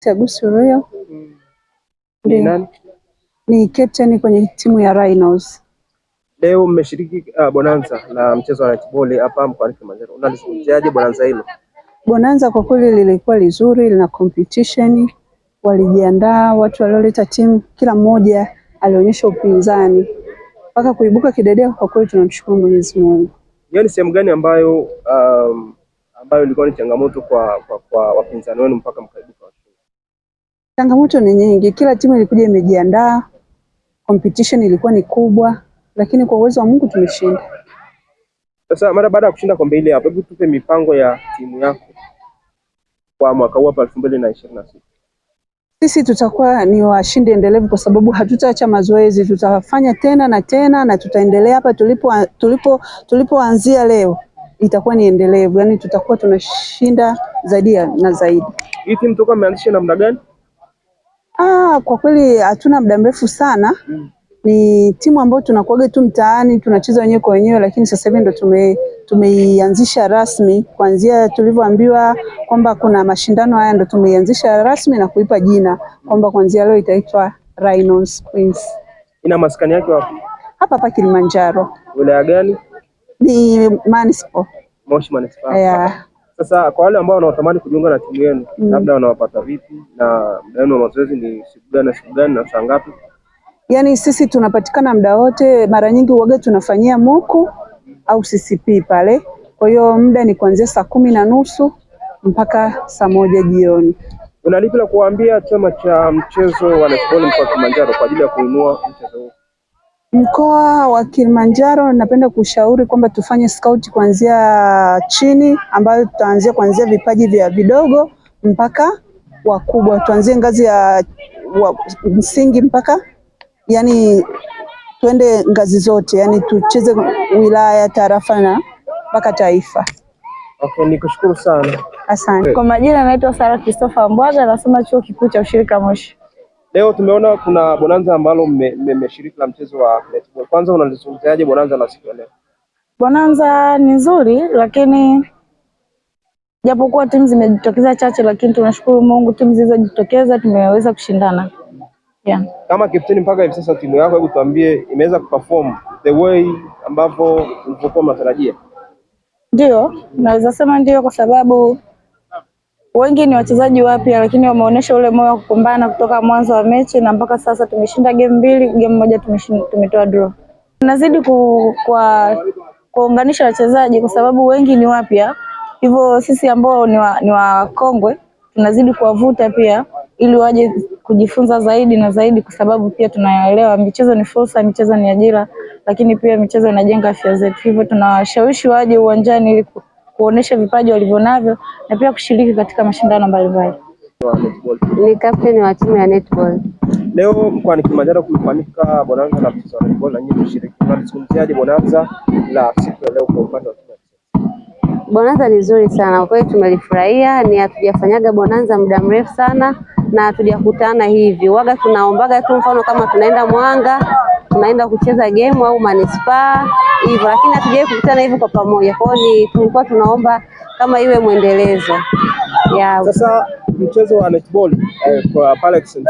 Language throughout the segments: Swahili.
Tegusi Royal. Ni nani? Ni captain kwenye timu ya Rhinos. Leo mmeshiriki bonanza la mchezo wa netball hapa mkoani Kilimanjaro. Unalizungumziaje bonanza hilo? Bonanza kwa kweli lilikuwa lizuri, lina competition, walijiandaa, watu walioleta timu kila mmoja alionyesha upinzani mpaka kuibuka kidedea. Kwa kweli tunamshukuru Mwenyezi Mungu. Ni sehemu gani ambayo ilikuwa ni changamoto kwa wapinzani wenu mpaka mkaibuka washindi? Changamoto ni nyingi, kila timu ilikuja imejiandaa, competition ilikuwa ni kubwa, lakini kwa uwezo wa Mungu tumeshinda. Sasa mara baada ya kushinda kombe hili hapa, hebu tupe mipango ya timu yako kwa mwaka huu hapa 2026. Sisi tutakuwa ni washindi endelevu kwa sababu hatutaacha mazoezi, tutafanya tena na tena na tutaendelea hapa tulipoanzia leo, itakuwa ni endelevu, yani tutakuwa tunashinda zaidi na zaidi. Hii timu toka mmeanzisha namna gani? Kwa kweli hatuna muda mrefu sana. Ni timu ambayo tunakuaga tu mtaani tunacheza wenyewe kwa wenyewe, lakini sasa hivi ndo tumeianzisha rasmi. Kuanzia tulivyoambiwa kwamba kuna mashindano haya ndo tumeianzisha rasmi na kuipa jina kwamba kuanzia leo itaitwa Rhinos Queens. Ina maskani yake wapi? Hapa Kilimanjaro. Wilaya gani? Ni Manispaa. Moshi Manispaa. Yeah. Sasa kwa wale ambao wanatamani kujiunga na timu yenu, labda wanawapata vipi na muda wenu wa mazoezi ni siku gani na saa ngapi? Yani sisi tunapatikana muda wote, mara nyingi huaga tunafanyia moku au CCP pale. Kwa hiyo muda ni kuanzia saa 10:30 mpaka saa 1 jioni. Una lipi la kuambia chama cha mchezo wa netball mkoa wa Kilimanjaro kwa ajili ya kuinua mchezo huu? Mkoa wa Kilimanjaro napenda kushauri kwamba tufanye scout kuanzia chini, ambayo tutaanzia kuanzia vipaji vya vidogo mpaka wakubwa. Tuanzie ngazi ya msingi mpaka yani twende ngazi zote, yani tucheze wilaya, tarafa na mpaka taifa. Okay, nikushukuru sana. Asante. Kwa majina naitwa Sara Christopher Mbwaga, nasoma chuo kikuu cha ushirika Moshi. Leo tumeona kuna bonanza ambalo mmeshiriki la mchezo wa netball. Kwanza unalizungumziaje bonanza la siku ya leo? Bonanza ni nzuri, lakini japokuwa timu zimejitokeza chache, lakini tunashukuru Mungu timu zilizojitokeza tumeweza kushindana. Yeah. Kama captain mpaka hivi sasa timu yako, hebu tuambie imeweza kuperform the way ambavyo ulivyokuwa unatarajia? Ndio, naweza sema ndio, kwa sababu wengi ni wachezaji wapya, lakini wameonyesha ule moyo wa kupambana kutoka mwanzo wa mechi na mpaka sasa tumeshinda game 2, game moja tumetoa draw. Tunazidi kuunganisha wachezaji kwa sababu wengi ni wapya. Hivyo sisi ambao ni wakongwe tunazidi kuwavuta pia ili waje kujifunza zaidi na zaidi, kwa sababu pia tunaelewa michezo ni fursa, michezo ni ajira, lakini pia michezo inajenga afya zetu. Hivyo tunawashawishi waje uwanjani ili kuonesha vipaji walivyonavyo na pia kushiriki katika mashindano mbalimbali. Ni captain wa timu ya netball. Leo mkoani Kilimanjaro kumefanyika bonanza la mchezo wa netball na nyinyi mshiriki. Unalizungumziaje bonanza la siku ya leo kwa upande wa timu? Bonanza ni nzuri sana. Kwa kweli tumelifurahia, ni hatujafanyaga bonanza muda mrefu sana na hatujakutana hivi. Waga tunaombaga tu mfano kama tunaenda Mwanga, tunaenda kucheza game au Manispaa hivyo, lakini hatujawahi kukutana hivi kwa pamoja. Kwa hiyo tulikuwa tunaomba kama iwe mwendelezo. Yeah. Sasa mchezo wa netball kwa pale SMC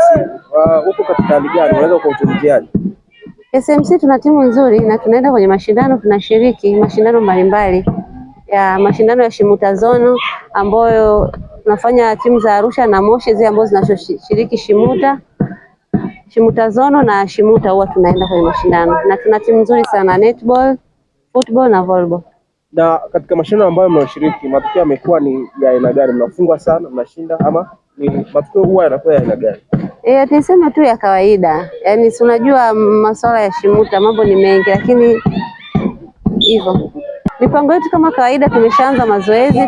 uko katika hali gani? Unaweza kuuzungumziaje? SMC tuna timu nzuri na tunaenda kwenye mashindano, tunashiriki mashindano mbalimbali. Ya mashindano ya Shimuta Zono ambayo tunafanya timu za Arusha na Moshi zile ambazo zinashiriki Shimuta Zono na Shimuta, huwa tunaenda kwenye mashindano na tuna timu nzuri sana netball, football na volleyball. Na katika mashindano ambayo mnashiriki matokeo yamekuwa ni ya aina gani? Mnafungwa sana, mnashinda, ama ni matokeo huwa yanakuwa ya aina gani? Tunasema tu ya kawaida. Yaani si unajua masuala ya Shimuta mambo ni mengi, lakini hivyo mipango yetu kama kawaida, tumeshaanza mazoezi,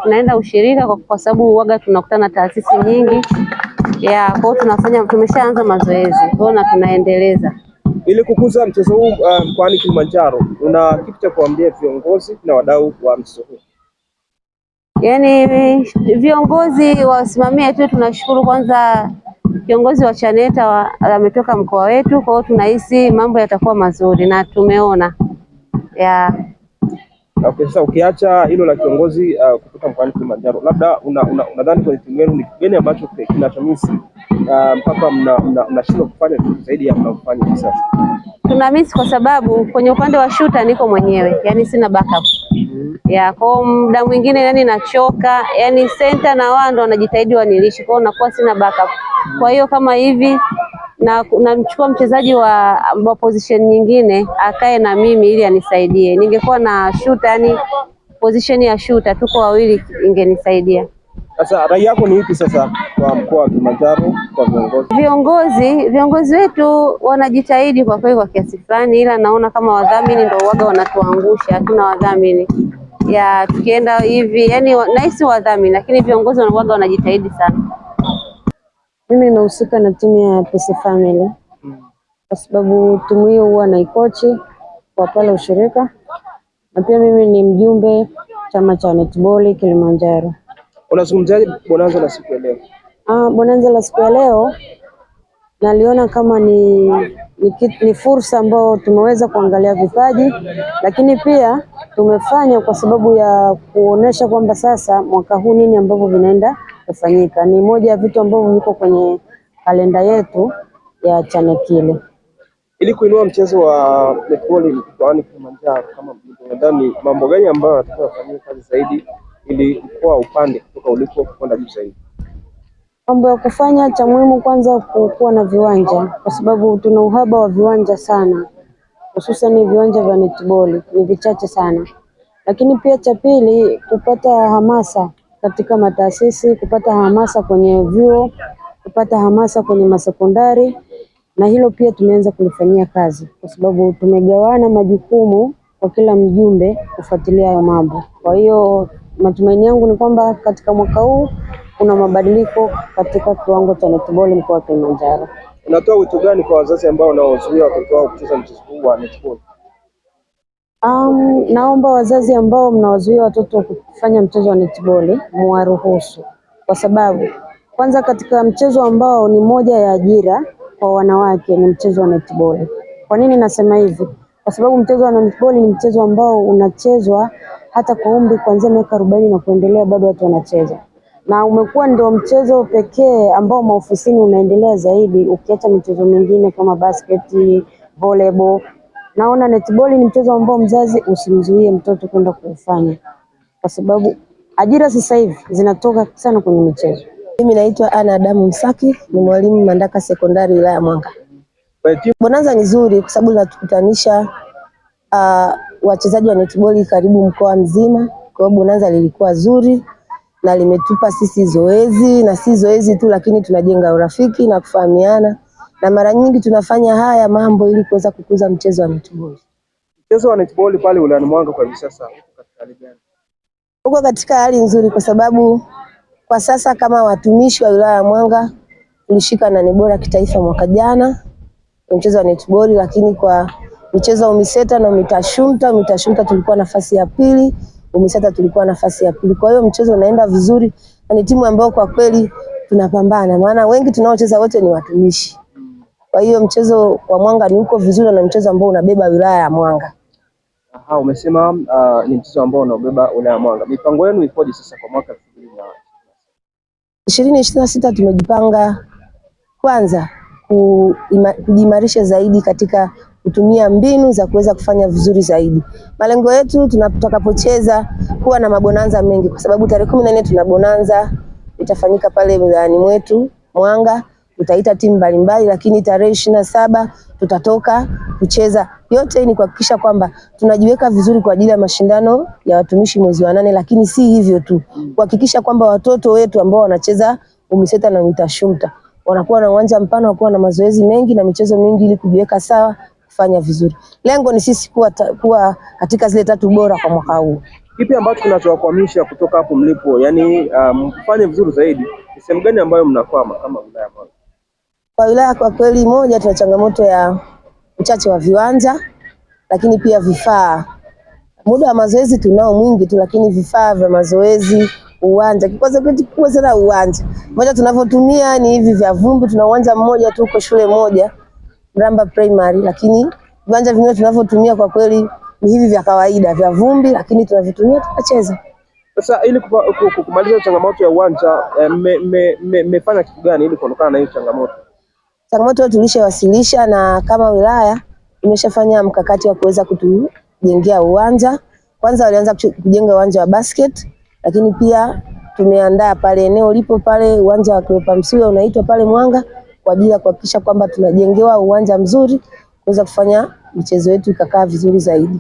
tunaenda ushirika kwa sababu huaga tunakutana taasisi nyingi. Kwa hiyo tumeshaanza mazoezi. Kwa hiyo tunaendeleza. Ili kukuza mchezo huu mkoani Kilimanjaro, una kitu cha kuambia viongozi na wadau wa mchezo huu? Yaani viongozi wasimamie tu. Tunashukuru kwanza kiongozi wa Chaneta ametoka mkoa wetu, kwa hiyo tunahisi mambo yatakuwa mazuri na tumeona. Okay, sasa ukiacha hilo la kiongozi kutoka mkoani Kilimanjaro, labda unadhani kwenye timu yenu ni gani ambacho kinachomisi mpaka mnashindwa kufanya vitu zaidi ya mnavyofanya hivi sasa? Tuna miss kwa sababu kwenye upande wa shooter niko mwenyewe, yani sina backup. Ya kwa muda mwingine yani nachoka, yani center na wao ndo wanajitahidi wanilishi, kwa hiyo nakuwa sina backup. Kwa hiyo kama hivi na namchukua mchezaji wa position nyingine akae na mimi ili anisaidie. Ningekuwa na shooter, yani position ya shooter tuko wawili, ingenisaidia. Sasa rai yako ni ipi sasa kwa mkoa wa Kilimanjaro, kwa viongozi? Viongozi wetu wanajitahidi kwa kweli kwa kiasi fulani, ila naona kama wadhamini ndio waga wanatuangusha. Hatuna wadhamini ya tukienda hivi, yani nahisi wadhamini, lakini viongozi wanakuwa wanajitahidi sana. Mimi nahusika na timu ya PC Family kwa sababu timu hiyo huwa naikochi kwa pale ushirika, na pia mimi ni mjumbe chama cha netball Kilimanjaro. Unazungumziaje bonanza la siku ya leo? Bonanza la siku ya leo naliona kama ni fursa ambayo tumeweza kuangalia vipaji, lakini pia tumefanya kwa sababu ya kuonesha kwamba sasa mwaka huu nini ambavyo vinaenda kufanyika. Ni moja ya vitu ambavyo viko kwenye kalenda yetu ya chama kile. Ili kuinua mchezo wa netball mkoani Kilimanjaro, kama nadhani mambo gani ambayo nataka kufanyia kazi zaidi ili mkoa upande kutoka ulipo kwenda juu zaidi? Mambo ya kufanya, cha muhimu kwanza kuwa na viwanja, kwa sababu tuna uhaba wa viwanja sana, hususan viwanja vya netball ni vichache sana. Lakini pia cha pili, kupata hamasa katika mataasisi, kupata hamasa kwenye vyuo, kupata hamasa kwenye masekondari, na hilo pia tumeanza kulifanyia kazi kwa sababu tumegawana majukumu kwa kila mjumbe kufuatilia hayo mambo. Kwa hiyo matumaini yangu ni kwamba katika mwaka huu kuna mabadiliko katika kiwango cha netball mkoa wa Kilimanjaro. Unatoa wito gani kwa wazazi ambao wanaozuia watoto wao kucheza mchezo huu wa netball? Naomba wazazi ambao mnawazuia watoto kufanya mchezo wa netball muwaruhusu, kwa sababu kwanza katika mchezo ambao ni moja ya ajira kwa wanawake ni mchezo wa netball. Kwa nini nasema hivi? Kwa sababu mchezo wa netball ni mchezo ambao unachezwa hata kwa umri kuanzia miaka 40 na kuendelea, bado watu wanacheza. Na umekuwa ndio mchezo pekee ambao maofisini unaendelea zaidi, ukiacha michezo mingine kama basket, volleyball. Naona netball ni mchezo ambao mzazi usimzuie mtoto kwenda kufanya, kwa sababu ajira sasa hivi zinatoka sana kwenye michezo. Mimi naitwa Ana Adamu Msaki, ni mwalimu Mandaka Sekondari wilaya Mwanga. Bonanza ni nzuri kwa sababu inatukutanisha wachezaji wa netball karibu mkoa mzima. Kwa hiyo bonanza lilikuwa zuri na limetupa sisi zoezi, na si zoezi tu, lakini tunajenga urafiki na kufahamiana, na mara nyingi tunafanya haya mambo ili kuweza kukuza mchezo wa netball. Mchezo wa netball pale wilayani Mwanga kwa hivi sasa uko katika hali gani? Uko katika hali nzuri kwa sababu kwa sasa kama watumishi wa wilaya ya Mwanga tulishika nani bora kitaifa mwaka jana kwa mchezo wa netball, lakini kwa michezo ya UMISETA na UMITASHUMTA tulikuwa nafasi ya pili, UMISETA tulikuwa nafasi ya pili. Kwa hiyo mchezo unaenda vizuri na ni timu ambayo kwa kweli tunapambana, maana wengi tunaocheza wote ni watumishi. Kwa hiyo mchezo wa Mwanga ni uko vizuri na mchezo ambao unabeba wilaya ya Mwanga. Umesema ni mchezo ambao unabeba wilaya ya Mwanga. Mipango yenu ipoje sasa kwa mwaka 2026? Tumejipanga kwanza kujimarisha zaidi katika kutumia mbinu za kuweza kufanya vizuri zaidi. Malengo yetu tutakapocheza kuwa na mabonanza mengi, kwa sababu tarehe 14 tuna bonanza itafanyika pale wilayani mwetu Mwanga, tutaita timu mbalimbali, lakini tarehe 27 tutatoka kucheza. Yote ni kuhakikisha kwamba tunajiweka vizuri kwa ajili ya mashindano ya watumishi mwezi wa 8, lakini si hivyo tu, kuhakikisha kwamba watoto wetu ambao wanacheza UMISETA na UMITASHUMTA wanakuwa na uwanja mpana, wanakuwa na mazoezi mengi na michezo mingi ili kujiweka sawa kufanya vizuri. Lengo ni sisi kuwa katika zile 3 bora kwa mwaka huu. Kipi ambacho kinachowakwamisha kutoka hapo mlipo? Yaani mfanye vizuri zaidi. Ni sehemu gani ambayo mnakwama kama wilaya Mwanga? Kwa wilaya kwa kweli, moja tuna changamoto ya uchache wa viwanja, lakini pia vifaa. Muda wa mazoezi tunao mwingi tu, lakini vifaa vya mazoezi, uwanja, kikwazo kitu kubwa sana uwanja. Moja tunavyotumia ni hivi vya vumbi, tuna uwanja mmoja tu kwa shule moja, Mramba Primary, lakini viwanja vingine tunavyotumia kwa kweli ni hivi vya kawaida vya vumbi, lakini tunavitumia tukacheza. Sasa ili kumaliza changamoto ya uwanja, mmefanya kitu gani ili kuondokana na hiyo changamoto? Changamoto tulishawasilisha, na kama wilaya imeshafanya mkakati wa kuweza kutujengea uwanja. Kwanza walianza kujenga uwanja wa basket, lakini pia tumeandaa pale eneo lipo pale uwanja wa Cleopa Msuya unaitwa pale Mwanga, kwa ajili ya kuhakikisha kwamba tunajengewa uwanja mzuri kuweza kufanya michezo yetu ikakaa vizuri zaidi.